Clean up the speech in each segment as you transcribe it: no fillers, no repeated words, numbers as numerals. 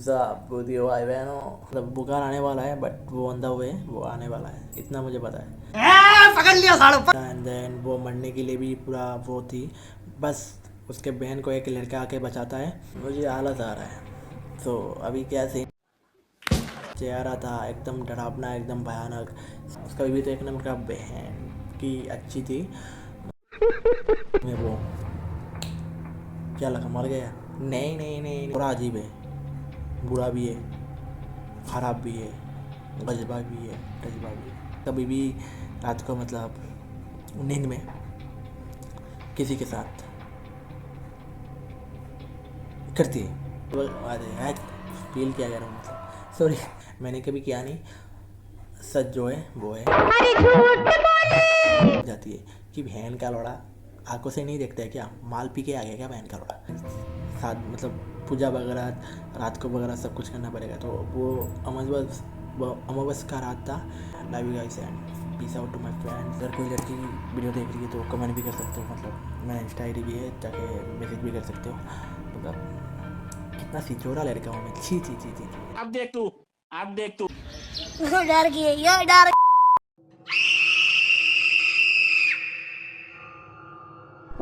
Video आए हुए हैं ना, मतलब बुखार आने वाला है बट वो ऑन द वे वो आने वाला है, इतना मुझे पता है। पकड़ लिया सालों। एंड देन वो मरने के लिए भी पूरा वो थी, बस उसके बहन को एक लड़का आके बचाता है। मुझे आलस आ रहा है। तो अभी क्या सीन चेहरा था, एकदम डरावना, एकदम भयानक। उसका भी तो एक नंबर का बहन की अच्छी थी। मैं वो क्या लगा मर गया? नहीं नहीं नहीं, पूरा अजीब है, बुरा भी है, ख़राब भी है, गजबा भी है, टजबा भी है। कभी भी रात को मतलब नींद में किसी के साथ करती है वो अरे फील किया जा रहा हूँ, मतलब सॉरी, मैंने कभी किया नहीं। सच जो है वो है जाती है कि बहन का लौड़ा आंखों से नहीं देखता है क्या, माल पी के आ गया क्या बहन का लौड़ा। साथ मतलब पूजा वगैरह रात को वगैरह सब कुछ करना पड़ेगा। तो वो अमावस का रात था। Love you guys and peace out to my friends. अगर कोई लड़की वीडियो देख रही है तो कमेंट भी कर सकते हो, मतलब मेरा इंस्टा आई डी भी है, जाके मैसेज भी कर सकते हो। मतलब कितना सिचोरा लड़का हूँ मैं, छी छी छी छी। अब देख तू डर गए ये डर।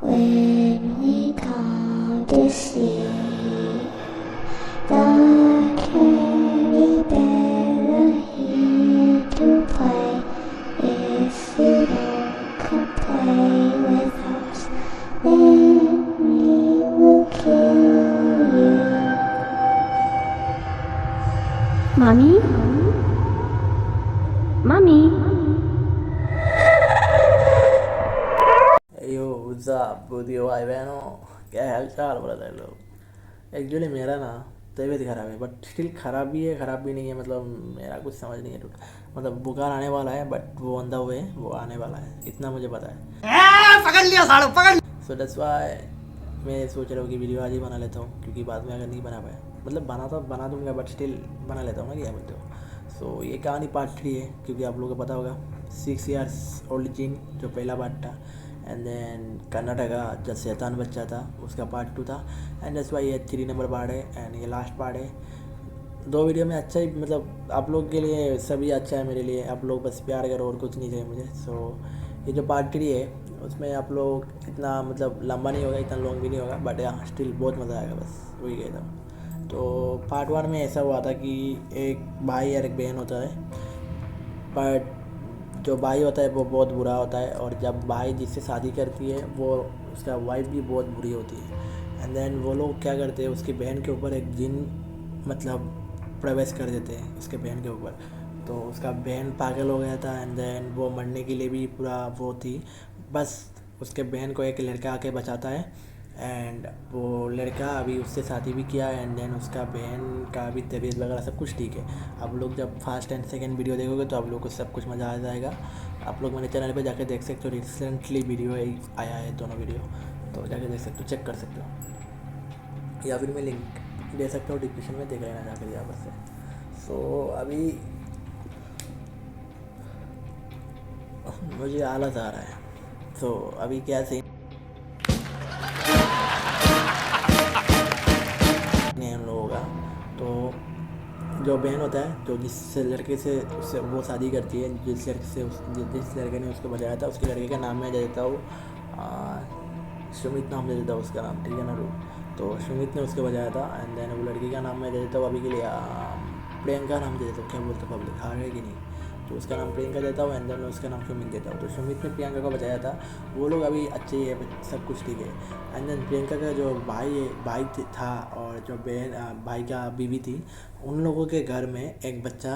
When we come to see the candy bear here to play, if you don't come play with us, then we will kill you. Mommy? Mommy? Yo video आए हुए हैं ना, क्या हाल चाल बोला था लोग। एक्चुअली मेरा ना तबीयत ख़राब है, बट स्टिल ख़राब भी है ख़राब भी नहीं है, मतलब मेरा कुछ समझ नहीं है टूट। मतलब बुखार आने वाला है बट वो ऑन द वे वो आने वाला है, इतना मुझे पता है। पकड़ लिया सालों पकड़। सो दैट्स व्हाई मैं सोच रहा हूँ कि वीडियो आज ही बना लेता हूँ, क्योंकि बाद में अगर नहीं बना पाया, मतलब बना दूंगा बट स्टिल बना लेता हूँ ना, क्या बोलते हो। सो ये कहानी पार्ट 3 है, क्योंकि आप लोगों को पता होगा 6 years ओल्ड जिन जो पहला पार्ट था, एंड देन कर्नाटका जो शैतान बच्चा था उसका पार्ट 2 था, एंड दैट्स वाई ये 3 नंबर पार्ट है एंड ये लास्ट पार्ट है। 2 वीडियो में अच्छा ही, मतलब आप लोग के लिए सभी अच्छा है, मेरे लिए आप लोग बस प्यार करो और कुछ नहीं चाहिए मुझे। सो ये जो पार्ट 3 है उसमें आप लोग इतना मतलब लंबा नहीं होगा, इतना लॉन्ग भी नहीं होगा, बट यहाँ स्टिल बहुत मज़ा आएगा, बस वही कहता हूँ। तो पार्ट 1 में ऐसा हुआ था कि एक भाई और एक बहन होता है, बट जो भाई होता है वो बहुत बुरा होता है, और जब भाई जिससे शादी करती है वो उसका वाइफ भी बहुत बुरी होती है। एंड देन वो लोग क्या करते हैं, उसकी बहन के ऊपर एक जिन मतलब प्रवेश कर देते हैं उसके बहन के ऊपर। तो उसका बहन पागल हो गया था, एंड देन वो मरने के लिए भी पूरा वो थी, बस उसके बहन को एक लड़का आके बचाता है, एंड वो लड़का अभी उससे शादी भी किया, एंड देन उसका बहन का भी तबीयत वगैरह सब कुछ ठीक है। आप लोग जब फर्स्ट एंड सेकंड वीडियो देखोगे तो आप लोग को सब कुछ मज़ा आ जाएगा। आप लोग मेरे चैनल पे जाके देख सकते हो, रिसेंटली वीडियो आया है दोनों वीडियो, तो जाके देख सकते हो, चेक कर सकते हो, या फिर मैं लिंक दे सकता हूँ डिस्क्रिप्शन में, देख लेना जाकर यहाँ पर से। सो अभी मुझे आलस आ रहा है, तो अभी क्या सीन हम लोगों का। तो जो बहन होता है, जो जिस लड़के से उससे वो शादी करती है, जिस लड़के ने उसको बचाया था, उसके लड़के का नाम मैं दे देता हूँ सुमित, नाम दे देता हूँ उसका नाम, ठीक है ना। तो सुमित ने उसको बचाया था, एंड देन वो लड़की का नाम मैं दे देता हूँ अभी के लिए प्रियंका नाम दे देता हूँ, क्या बोलते हैं पब्लिक हार है कि नहीं, तो उसका नाम प्रियंका देता हूँ, एंड देन उसका नाम सुमित देता हूँ। तो सुमित ने प्रियंका को बचाया था, वो लोग अभी अच्छे ही है, सब कुछ ठीक है। एंड देन प्रियंका का जो भाई था और जो बहन भाई का बीवी थी, उन लोगों के घर में एक बच्चा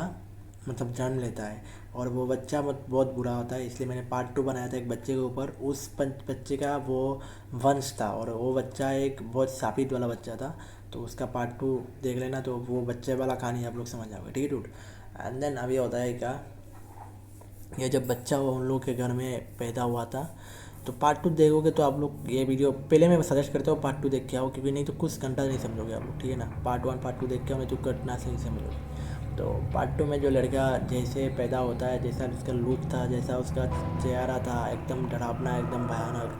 मतलब जन्म लेता है, और वो बच्चा बहुत बुरा होता है, इसलिए मैंने पार्ट 2 बनाया था एक बच्चे के ऊपर। उस बच्चे का वो वंश था, और वो बच्चा एक बहुत शापित वाला बच्चा था, तो उसका पार्ट 2 देख लेना, तो वो बच्चे वाला कहानी आप लोग समझ जाओगे, ठीक है टूट। एंड देन अभी होता है क्या, ये जब बच्चा वो उन लोग के घर में पैदा हुआ था, तो पार्ट 2 देखोगे तो आप लोग ये वीडियो पहले मैं सजेस्ट करता हूँ पार्ट 2 देख के आओ, क्योंकि नहीं तो कुछ घंटा नहीं समझोगे आप लोग, ठीक है ना। पार्ट 1 पार्ट 2 देख के आओ, नहीं तो घटना से नहीं समझोगे। तो पार्ट 2 में जो लड़का जैसे पैदा होता है, जैसा उसका लुक था, जैसा उसका चेहरा था, एकदम डरावना, एकदम भयानक,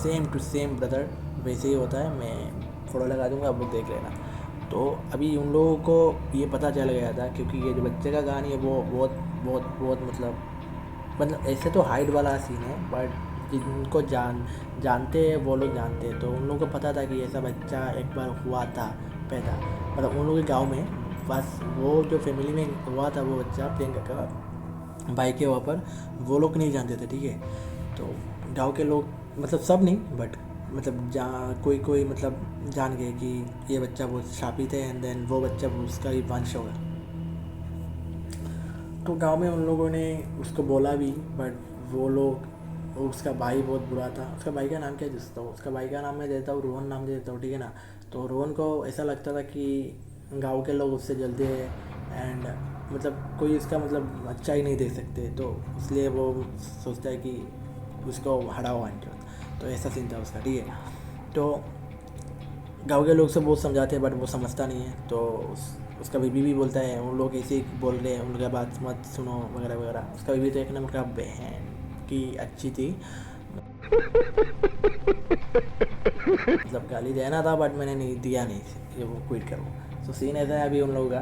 सेम टू सेम ब्रदर वैसे ही होता है। मैं फोटो लगा दूँगा, आप लोग देख लेना। तो अभी उन लोगों को ये पता चल गया था, क्योंकि ये जो बच्चे का कहानी है वो बहुत बहुत बहुत मतलब ऐसे तो हाइट वाला सीन है, बट जिनको जानते हैं वो लोग जानते हैं। तो उन लोगों को पता था कि ऐसा बच्चा एक बार हुआ था पैदा, मतलब उन लोगों के गांव में। बस वो जो फैमिली में हुआ था वो बच्चा प्रियंका का भाई के वहाँ पर, वो लोग नहीं जानते थे, ठीक है। तो गांव के लोग, मतलब सब नहीं, बट मतलब कोई कोई मतलब जान गए कि ये बच्चा बहुत शापित है, एंड देन वो बच्चा उसका ही वंश होगा। तो गांव में उन लोगों ने उसको बोला भी, बट वो लोग, उसका भाई बहुत बुरा था। उसका भाई का नाम क्या देता हूँ, उसका भाई का नाम मैं देता हूँ रोहन, नाम दे देता हूँ, ठीक है ना। तो रोहन को ऐसा लगता था कि गांव के लोग उससे जलते हैं, एंड मतलब कोई इसका मतलब अच्छा ही नहीं देख सकते, तो इसलिए वो सोचता है कि उसको हटाओ आंटी। तो ऐसा सीन था उसका, ठीक है। तो गांव के लोग से बहुत समझाते हैं, बट वो समझता नहीं है। तो उसका बीबी भी बोलता है, उन लोग ऐसे ही बोल रहे हैं, उनका बात मत सुनो वगैरह वगैरह। उसका बीबी तो एक नंबर का बहन की अच्छी थी, मतलब गाली देना था, बट मैंने नहीं दिया, नहीं ये वो क्विट करो। तो सीन ऐसा है, अभी उन लोगों का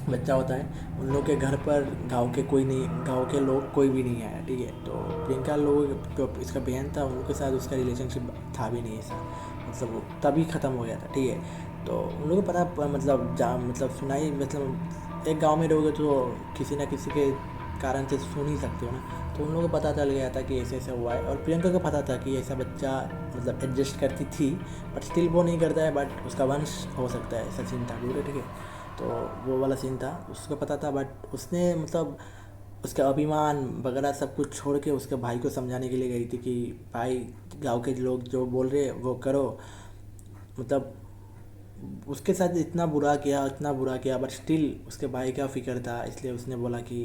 बच्चा होता है, उन लोग के घर पर गांव के कोई नहीं, गांव के लोग कोई भी नहीं आया, ठीक है। तो प्रियंका लोग जो इसका बहन था उनके साथ उसका रिलेशनशिप था भी नहीं ऐसा, मतलब वो तभी ख़त्म हो गया था, ठीक है। तो उन लोगों को पता, मतलब सुनाई, मतलब एक गांव में रहोगे तो किसी ना किसी के कारण से सुन ही सकते हो ना। तो उन लोगों को पता चल गया था कि ऐसे ऐसा हुआ है, और प्रियंका को पता था कि ऐसा बच्चा मतलब एडजस्ट करती थी, बट स्टिल वो नहीं करता है, बट उसका वंश हो सकता है, ऐसा सीन था, ठीक है। तो वो वाला सीन था, उसको पता था, बट उसने मतलब उसका अभिमान वगैरह सब कुछ छोड़ के उसके भाई को समझाने के लिए गई थी कि भाई गांव के लोग जो बोल रहे हैं वो करो। मतलब उसके साथ इतना बुरा किया, बट स्टिल उसके भाई का फिक्र था, इसलिए उसने बोला कि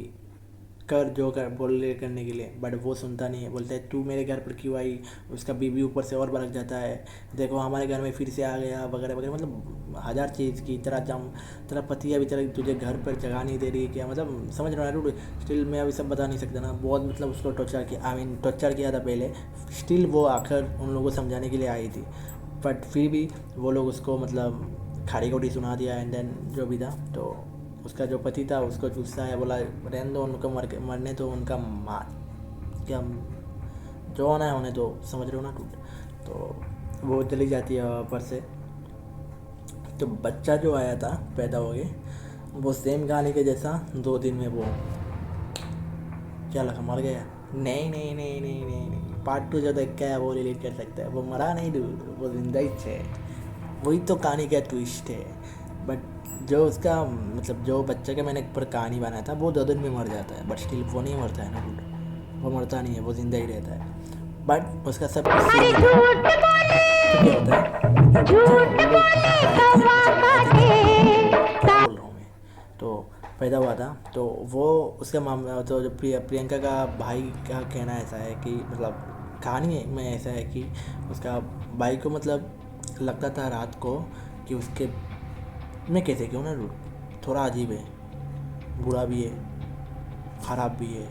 कर जो कर बोल रहे करने के लिए, बट वो सुनता नहीं है। बोलता है तू मेरे घर पर क्यों आई। उसका बीबी ऊपर से और भड़क जाता है, देखो हमारे घर में फिर से आ गया वगैरह वगैरह, मतलब हज़ार चीज़ की तरह तेरा पति अभी तरह तुझे घर पर जगह नहीं दे रही है क्या, मतलब समझ रहा है। स्टिल मैं अभी सब बता नहीं सकता ना, बहुत मतलब उसको टॉर्चर किया था पहले। स्टिल वो आकर उन लोगों को समझाने के लिए आई थी, बट फिर भी वो लोग उसको मतलब खाड़ी खोटी सुना दिया, एंड देन जो भी था। तो उसका जो पति था उसको गुस्सा है, बोला रहने दो उनको, मरने तो उनका मार क्या जो होना है होने दो, समझ रहे हो ना टूट। तो वो चली जाती है वहाँ पर से। तो बच्चा जो आया था पैदा हो गए, वो सेम कहानी के जैसा 2 दिन में वो क्या लगा मर गया। नहीं नहीं नहीं नहीं नहीं नहीं, पार्ट 2 जो देखा है वो रिलेट कर सकता है, वो मरा नहीं डूड, वो जिंदा ही है। वही तो कहानी का ट्विस्ट है। बट जो उसका मतलब जो बच्चे का मैंने पर कहानी बनाया था वो 2 दिन में मर जाता है, बट स्टिल वो नहीं मरता है ना डूड, वो मरता नहीं है, वो जिंदा ही रहता है। बट उसका सब कुछ सेम था। तो क्या होता है जो बच्चा वो लोग क्या बोल रहा हूँ मैं, तो पैदा हुआ था। तो वो उसका मामला तो जो प्रियंका का भाई का कहना ऐसा है कि मतलब कहानी में ऐसा है कि उसका भाई को मतलब लगता था रात को कि उसके, मैं कैसे क्यों ना थोड़ा अजीब है, बुरा भी है, ख़राब भी है,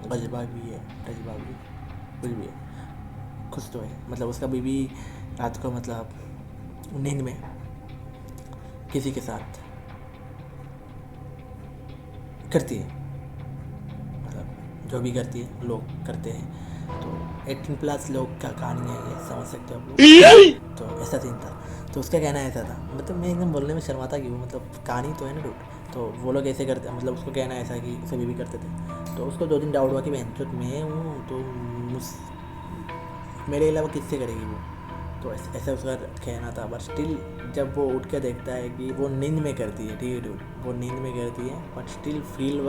गजबा भी है, टजबा भी है, कुछ भी है, कुछ तो है। मतलब उसका बीवी रात को मतलब नींद में किसी के साथ करती है, मतलब जो भी करती है लोग करते हैं। तो 18+ लोग का कहानी है ये, समझ सकते हो आप लोग। तो ऐसा सीन था। तो उसका कहना ऐसा था, मतलब मैं एकदम बोलने में शर्माता क्यों, मतलब कहानी तो है ना डूट। तो वो लोग ऐसे करते, मतलब उसको कहना ऐसा कि उसे भी करते थे। तो उसको 2 दिन डाउट हुआ कि बहन तो मैं हूँ तो मेरे अलावा किससे करेगी वो। तो ऐसा उसका कहना था, बट स्टिल जब वो उठ के देखता है कि वो नींद में करती है, ठीक है डूड, वो नींद में करती है, बट स्टिल फील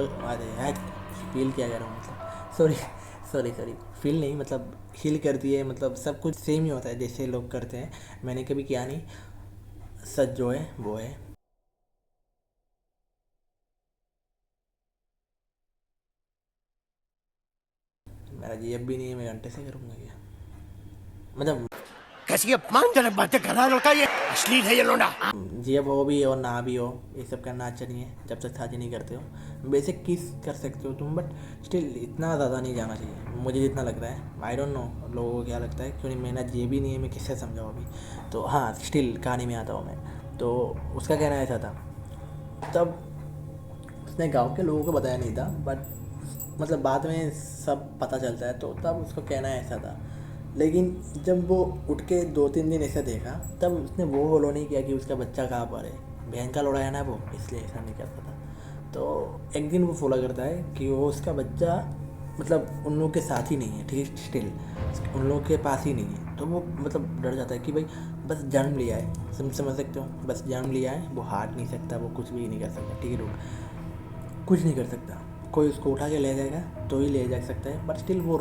क्या कर रहा हूँ, मतलब सॉरी फील नहीं, मतलब हील करती है, मतलब सब कुछ सेम ही होता है जैसे लोग करते हैं। मैंने कभी किया नहीं, सच जो है वो है। मेरा जी अब भी नहीं है, मैं घंटे से करूँगा क्या, मतलब कैसी अपमानजनक बातें कर रहा है लड़का, ये अश्लील है ये लोंडा। जी अब हो भी हो ना भी हो, ये सब करना अच्छा नहीं है जब तक शादी नहीं करते हो। बेसिक किस कर सकते हो तुम, बट स्टिल इतना ज़्यादा नहीं जाना चाहिए मुझे जितना लग रहा है। आई डोंट नो लोगों को क्या लगता है, क्योंकि मैंने ये भी नहीं है, मैं किससे समझाऊँ अभी। तो हाँ स्टिल कहानी में आता हूँ मैं। तो उसका कहना ऐसा था। तब उसने गांव के लोगों को बताया नहीं था, बट मतलब बाद में सब पता चलता है, तो तब उसका कहना ऐसा था। लेकिन जब वो उठ के 2-3 दिन ऐसा देखा, तब उसने वो फॉलो नहीं किया कि उसका बच्चा कहाँ पर है। बहन का लौड़ा है ना वो, इसलिए ऐसा नहीं करता था। तो एक दिन वो फॉलो करता है कि वो उसका बच्चा मतलब उन लोगों के साथ ही नहीं है, ठीक, स्टिल उन लोगों के पास ही नहीं है। तो वो मतलब डर जाता है कि भाई बस जन्म लिया है, समझ सकते हो, बस जन्म लिया है, वो हाथ नहीं सकता, वो कुछ भी नहीं कर सकता, ठीक है लोग, कुछ नहीं कर सकता। कोई उसको उठा के ले जाएगा तो ही ले जा सकता है, बट स्टिल वो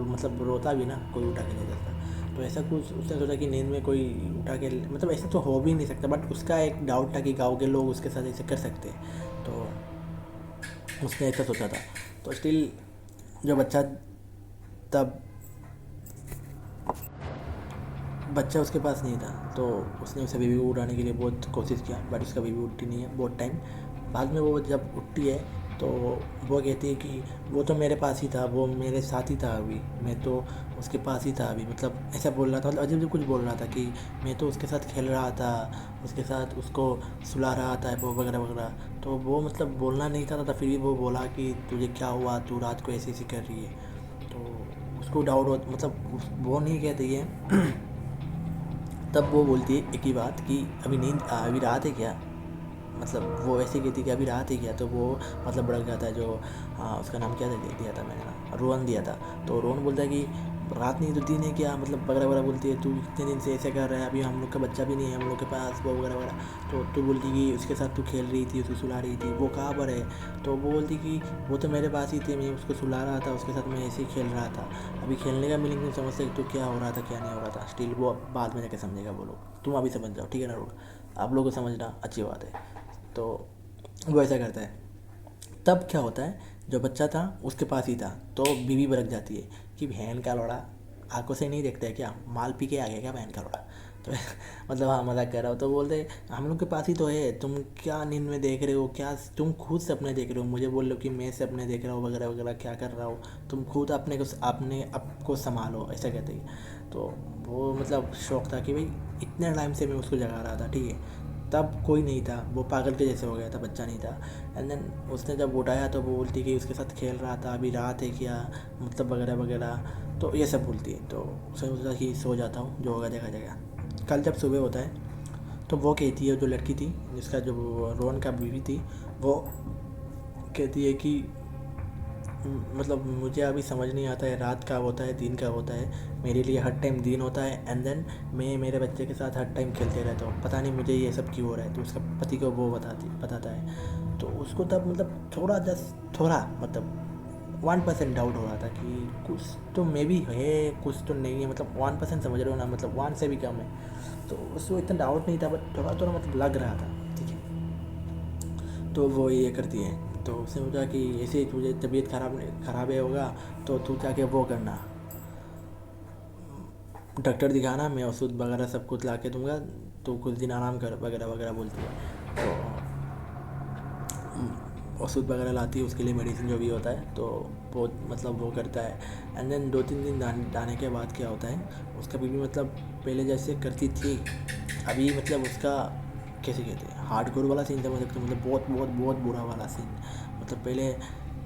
मतलब रोता भी ना, कोई उठा के ले जाता। तो ऐसा कुछ उसने सोचा कि नींद में कोई उठा के, मतलब ऐसा तो हो भी नहीं सकता, बट उसका एक डाउट था कि गाँव के लोग उसके साथ ऐसे कर सकते हैं। तो उसने ऐसा सोचा था। तो स्टिल जो बच्चा, तब बच्चा उसके पास नहीं था, तो उसने उसे बेबी को उठाने के लिए बहुत कोशिश किया, बट उसका बेबी उठती नहीं है बहुत टाइम। बाद में वो जब उठती है तो वो कहती है कि वो तो मेरे पास ही था, वो मेरे साथ ही था, अभी मैं तो उसके पास ही था अभी, मतलब ऐसा बोल रहा था, मतलब अजीब अजीब कुछ बोल रहा था कि मैं तो उसके साथ खेल रहा था, उसके साथ उसको सुला रहा था, वो वगैरह वगैरह। तो वो मतलब बोलना नहीं चाहता था, फिर भी वो बोला कि तुझे क्या हुआ, तू रात को ऐसे ऐसे कर रही है। तो उसको डाउट हो, मतलब वो नहीं कहती है। तब वो बोलती है एक ही बात कि अभी रात है क्या, मतलब वो ऐसे कहती कि अभी रात है क्या। तो वो मतलब भड़क जाता है, जो उसका नाम क्या दिया था मैंने ना, रोहन दिया था। तो रोहन बोलता है कि रात नहीं तो दिन है क्या, मतलब वगैरह वगैरह बोलती है, तू इतने दिन से ऐसे कर रहा है, अभी हम लोग का बच्चा भी नहीं है हम लोग के पास, वो वगैरह वगैरह। तो तू बोलती कि उसके साथ तू खेल रही थी, उसको सुला रही थी, वो कहाँ पर है। तो वो बोलती कि वो तो मेरे पास ही थे, मैं उसको सुला रहा था, उसके साथ मैं ऐसे ही खेल रहा था। अभी खेलने का मीनिंग नहीं समझ सकते तो क्या हो रहा था क्या नहीं हो रहा था, स्टिल वो बाद में जाके समझेगा वो लोग, तुम अभी समझ जाओ, ठीक है ना लोग, आप लोग को समझना अच्छी बात है। तो वो ऐसा करता है। तब क्या होता है, जो बच्चा था उसके पास ही था, तो बीवी भड़क जाती है कि बहन का लौड़ा आंखों से नहीं देखता है क्या, माल पी के आ गया क्या बहन का लौड़ा। तो मतलब हाँ मजाक कर रहा हो। तो बोलते हम लोग के पास ही तो है, तुम क्या नींद में देख रहे हो, क्या तुम खुद सपने देख रहे हो, मुझे बोल रहे हो कि मैं सपने देख रहा हूँ वगैरह वगैरह, क्या कर रहा हो तुम, खुद अपने आप को संभालो, ऐसा कहते ही। तो वो मतलब शौक था कि भाई इतने टाइम से मैं उसको जगा रहा था, ठीक है। तब कोई नहीं था, वो पागल के जैसे हो गया था, बच्चा नहीं था। एंड देन उसने जब उठाया तो वो बोलती कि उसके साथ खेल रहा था, अभी रात है क्या, मतलब वगैरह वगैरह। तो ये सब बोलती है। तो उसने सोचा कि सो जाता हूँ, जो होगा देखा जाएगा। कल जब सुबह होता है तो वो कहती है, जो लड़की थी जिसका जो रोहन का बीवी थी, वो कहती है कि मतलब मुझे अभी समझ नहीं आता है रात का होता है दिन का होता है, मेरे लिए हर टाइम दिन होता है, एंड देन मैं मेरे बच्चे के साथ हर टाइम खेलते रहता हूँ, पता नहीं मुझे ये सब क्यों हो रहा है। तो उसका पति को वो बताता है। तो उसको तब मतलब थोड़ा मतलब 1% डाउट हो रहा था कि कुछ तो मे बी है, कुछ तो नहीं है, मतलब 1% समझ रहे हो ना, मतलब 1 से भी कम है। तो उसको इतना डाउट नहीं था, बट थोड़ा थोड़ा मतलब लग रहा था, ठीक है। तो वो ये करती है। तो उसने सोचा कि ऐसे ही तुझे तबीयत खराब है होगा, तो तू जाके वो करना, डॉक्टर दिखाना, मैं औषध वगैरह सब कुछ ला के दूँगा, तो कुछ दिन आराम कर वगैरह वगैरह बोलती है। तो औषध वगैरह लाती है उसके लिए, मेडिसिन जो भी होता है, तो वो मतलब वो करता है। एंड देन 2-3 दिन जाने के बाद क्या होता है, उसका बीवी मतलब पहले जैसे करती थी, अभी मतलब उसका कैसे कहते हैं, हार्डकोर वाला सीन समझ सकते हो, मतलब बहुत बहुत बहुत बुरा वाला सीन। मतलब पहले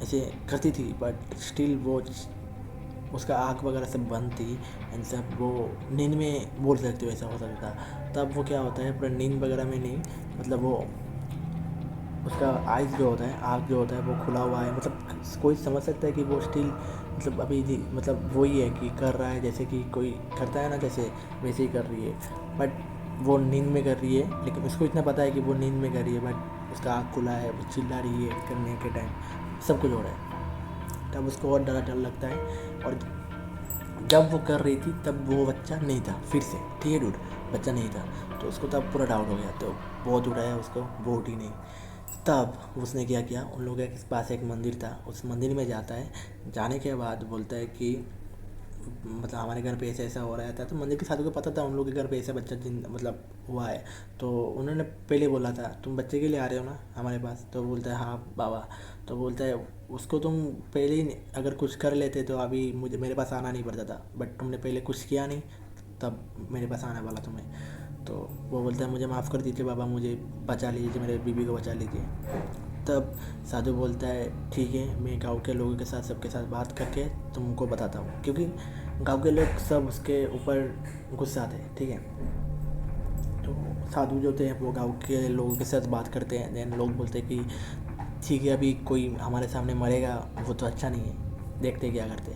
ऐसे करती थी, बट स्टिल वो उसका आँख वगैरह सब बंद थी, एंड सब वो नींद में बोल सकते हो ऐसा हो सकता। तब वो क्या होता है, पर नींद वगैरह में नहीं, मतलब वो उसका आइज़ जो होता है, आँख जो होता है वो खुला हुआ है, मतलब कोई समझ सकता है कि वो स्टिल मतलब अभी मतलब वही है कि कर रहा है, जैसे कि कोई करता है ना, जैसे वैसे ही कर रही है, बट वो नींद में कर रही है। लेकिन उसको इतना पता है कि वो नींद में कर रही है, बट उसका आँख खुला है, वो चिल्ला रही है करने के टाइम, सब कुछ हो रहा है। तब उसको और डर लगता है। और जब वो कर रही थी तब वो बच्चा नहीं था, फिर से ठीक है डूड, बच्चा नहीं था। तो उसको तब पूरा डाउट हो गया, तो बहुत उठाया उसको, वो उठी नहीं। तब उसने क्या किया, उन लोगों के पास एक मंदिर था, उस मंदिर में जाता है। जाने के बाद बोलता है कि मतलब हमारे घर पे ऐसा ऐसा हो रहा था। तो मंदिर के साथी को पता था उन लोगों के घर पे ऐसा बच्चा मतलब हुआ है। तो उन्होंने पहले बोला था तुम बच्चे के लिए आ रहे हो ना हमारे पास। तो बोलता है हाँ बाबा। तो बोलता है उसको तुम पहले ही अगर कुछ कर लेते तो अभी मेरे पास आना नहीं पड़ता था, बट तुमने पहले कुछ किया नहीं, तब मेरे पास आने वाला तुम्हें। तो वो बोलता है मुझे माफ़ कर दीजिए बाबा, मुझे बचा लीजिए, मेरे बीबी को बचा लीजिए। तब साधु बोलता है ठीक है, मैं गांव के लोगों के साथ सबके साथ बात करके तुमको बताता हूँ, क्योंकि गांव के लोग सब उसके ऊपर गुस्सा थे, ठीक है। तो साधु जो थे वो गांव के लोगों के साथ बात करते हैं। देन लोग बोलते हैं कि ठीक है, अभी कोई हमारे सामने मरेगा वो तो अच्छा नहीं है, देखते क्या करते।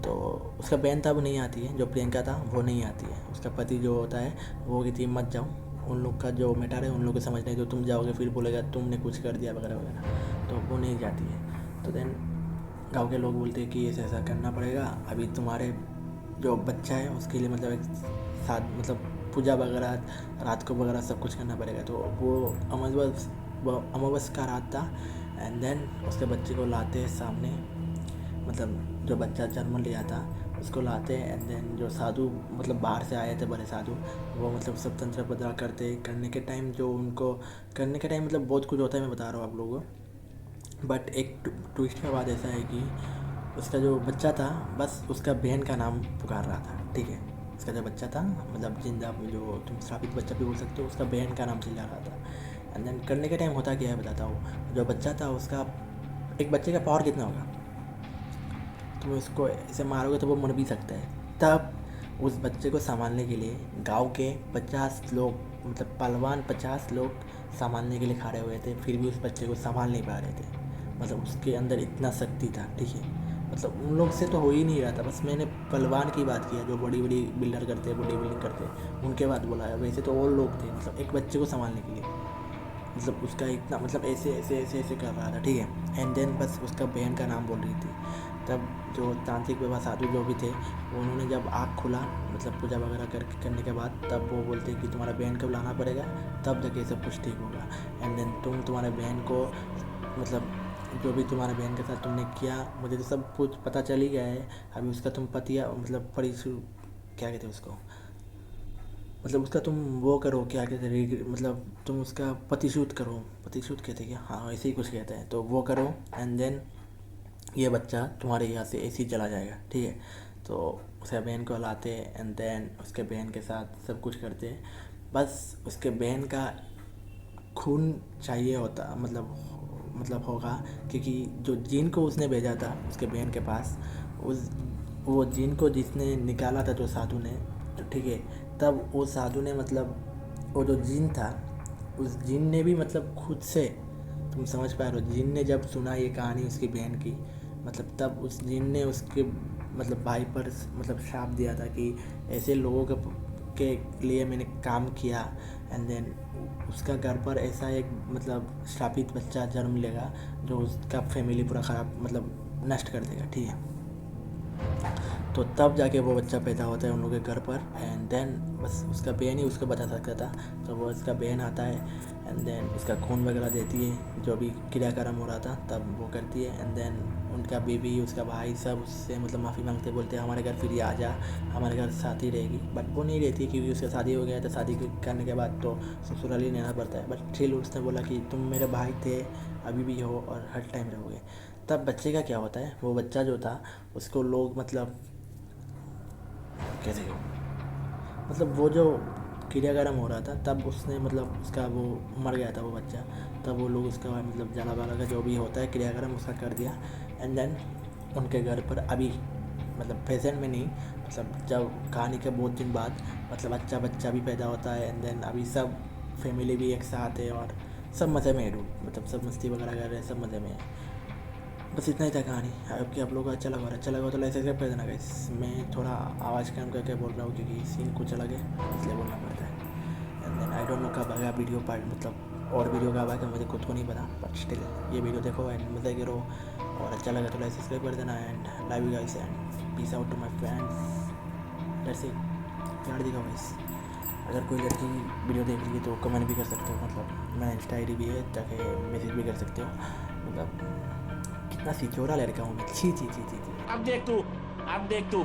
तो उसका बहन तब नहीं आती है, जो प्रियंका था वो नहीं आती है। उसका पति जो होता है वो कहती है मत जाओ, उन लोग का जो मैटर है उन लोग को समझ नहीं, तो तुम जाओगे फिर बोलेगा तुमने कुछ कर दिया वगैरह वगैरह, तो वो नहीं जाती है। तो देन गांव के लोग बोलते हैं कि ऐसा ऐसा करना पड़ेगा, अभी तुम्हारे जो बच्चा है उसके लिए मतलब एक साथ मतलब पूजा वगैरह रात को वगैरह सब कुछ करना पड़ेगा। तो वो अमावस का रात था। एंड देन उसके बच्चे को लाते हैं सामने, मतलब जो बच्चा जन्म लिया था उसको लाते हैं। एंड देन जो साधु मतलब बाहर से आए थे बड़े साधु, वो मतलब सब तंत्र बदला करने के टाइम जो उनको करने के टाइम मतलब बहुत कुछ होता है, मैं बता रहा हूँ आप लोगों को। बट एक ट्विस्ट के बाद ऐसा है कि उसका जो बच्चा था बस उसका बहन का नाम पुकार रहा था, ठीक है। उसका जो बच्चा था मतलब जिंदा, जो तुम श्रापित बच्चा भी बोल सकते हो, उसका बहन का नाम चिल्ला रहा था। एंड देन करने के टाइम होता क्या है बताता हूँ। जो बच्चा था उसका, एक बच्चे का पावर कितना होगा, तुम उसको ऐसे मारोगे तो वो मर भी सकता है। तब उस बच्चे को संभालने के लिए गांव के 50 लोग मतलब पहलवान 50 लोग संभालने के लिए खड़े हुए थे, फिर भी उस बच्चे को संभाल नहीं पा रहे थे। मतलब उसके अंदर इतना शक्ति था, ठीक है। मतलब उन लोग से तो हो ही नहीं रहा था। बस मैंने पहलवान की बात किया, जो बड़ी बड़ी बिल्डर करते हैं, बॉडी बिल्डिंग करते हैं, उनके बात बोला है। वैसे तो और लोग थे, मतलब एक बच्चे को संभालने के लिए मतलब उसका इतना मतलब ऐसे ऐसे ऐसे ऐसे कर रहा था, ठीक है। एंड देन बस उसका बहन का नाम बोल रही थी। तब जो तांत्रिक बाबा साधु जो भी थे, उन्होंने जब आँख खुला मतलब पूजा वगैरह करने के बाद, तब वो बोलते कि तुम्हारा बहन को लाना पड़ेगा, तब जाके सब कुछ ठीक होगा। एंड देन तुम्हारे बहन को मतलब जो भी तुम्हारे बहन के साथ तुमने किया, मुझे तो सब कुछ पता चल ही गया है। अभी उसका तुम पतिया मतलब क्या कहते हैं उसको, मतलब उसका तुम वो करो, क्या कहते हैं, मतलब तुम उसका प्रतिशोध करो, प्रतिशोध कहते हैं क्या, हाँ ऐसे ही कुछ कहते हैं, तो वो करो। एंड देन ये बच्चा तुम्हारे यहाँ से ऐसे ही चला जाएगा, ठीक है। तो उसके बहन को लाते एंड देन उसके बहन के साथ सब कुछ करते। बस उसके बहन का खून चाहिए होता मतलब होगा, क्योंकि जो जीन को उसने भेजा था उसके बहन के पास, वो जीन को जिसने निकाला था जो साधु ने, तो ठीक है। तब वो साधु ने मतलब वो जो जीन था, उस जीन ने भी मतलब खुद से, तुम समझ पा रहे हो, जीन ने जब सुना ये कहानी उसकी बहन की, मतलब तब उस जीन ने उसके मतलब भाई पर मतलब श्राप दिया था कि ऐसे लोगों के लिए मैंने काम किया। एंड देन उसका घर पर ऐसा एक मतलब श्रापित बच्चा जन्म लेगा जो उसका फैमिली पूरा ख़राब मतलब नष्ट कर देगा, ठीक है। तो तब जाके वो बच्चा पैदा होता है उन लोगों के घर पर। एंड देन बस उसका बहन ही उसको बता सकता था, तो वो उसका बहन आता है एंड देन उसका खून वगैरह देती है, जो भी क्रियाक्रम हो रहा था तब वो करती है। एंड देन उनका बीबी उसका भाई सब उससे मतलब माफ़ी मांगते, बोलते हैं हमारे घर फिर ये आ जा, हमारे घर शादी रहेगी। बट वो नहीं रहती, क्योंकि उसका शादी हो गया, तो शादी करने के बाद तो ससुराल ही रहना पड़ता है। बट स्टिल उसने बोला कि तुम मेरे भाई थे, अभी भी हो और हर टाइम रहोगे। तब बच्चे का क्या होता है, वो बच्चा जो था उसको लोग मतलब कैसे हो, मतलब वो जो क्रियाक्रम हो रहा था तब उसने मतलब उसका वो मर गया था वो बच्चा, तब वो लोग उसका मतलब जाला वाला का जो भी होता है क्रियाक्रम उसका कर दिया। एंड देन उनके घर पर अभी मतलब प्रेजेंट में नहीं, मतलब जब कहानी के बहुत दिन बाद मतलब अच्छा बच्चा भी पैदा होता है। एंड देन अभी सब फैमिली भी एक साथ है और सब मज़े में है, मतलब सब मस्ती वगैरह कर रहे हैं, सब मज़े में है। बस इतना ही था कहानी। आप लोगों को अच्छा लगा तो लाइक सब्सक्राइब कर देना गाइस। मैं थोड़ा आवाज़ कम करके बोल रहा हूँ क्योंकि सीन कुछ अलग है, इसलिए बोलना पड़ता है। And then I don't know कब आएगा वीडियो पार्ट, मतलब और वीडियो कब आएगा मुझे खुद को नहीं पता, बट स्टिल ये वीडियो देखो एंड मज़े करो, और अच्छा लगा तो लाइक सब्सक्राइब कर देना। And love you guys and peace out to my friends. That's it, प्यार दिखाओ गाइस। अगर कोई लड़की वीडियो देख रही है तो कमेंट भी कर सकते हो, मतलब मैं इंस्टा ID भी है, जाके मैसेज भी कर सकते हो। मतलब कितना सिचोरा लड़का हूँ मैं, छी। अब देख तू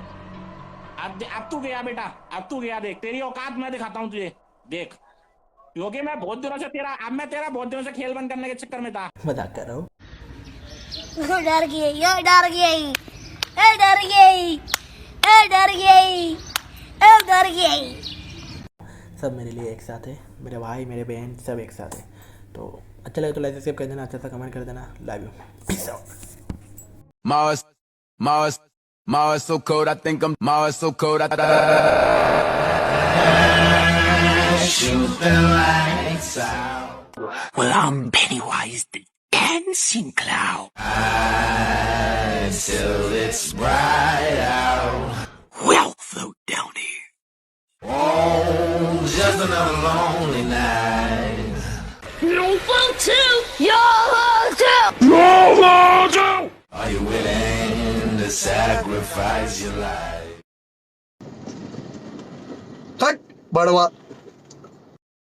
अब तू गया बेटा, अब तू गया, देख तेरी औकात मैं दिखाता हूँ तुझे, देख। क्योंकि मैं बहुत दिनों से तेरा बहुत दिनों से खेल बंद करने के चक्कर में था। मजाक कर रहा हूँ। डर गई, डर गई, डर गई, डर गई, डर गई। सब मेरे लिए एक साथ है, मेरे भाई मेरे बहन सब एक साथ है। तो अच्छा लगे तो लाइक सब्सक्राइब कर देना, अच्छा सा कमेंट कर देना। Love you, peace out. Mars, Mars, Mars so cold, I think I'm Mars so cold. Shoot the lights out. Well, I'm Pennywise the dancing clown. Till it's bright out. We'll float down here. Oh, just another lonely night. YOLO too! YOLO too! Are you willing to sacrifice your life? हट बड़वा।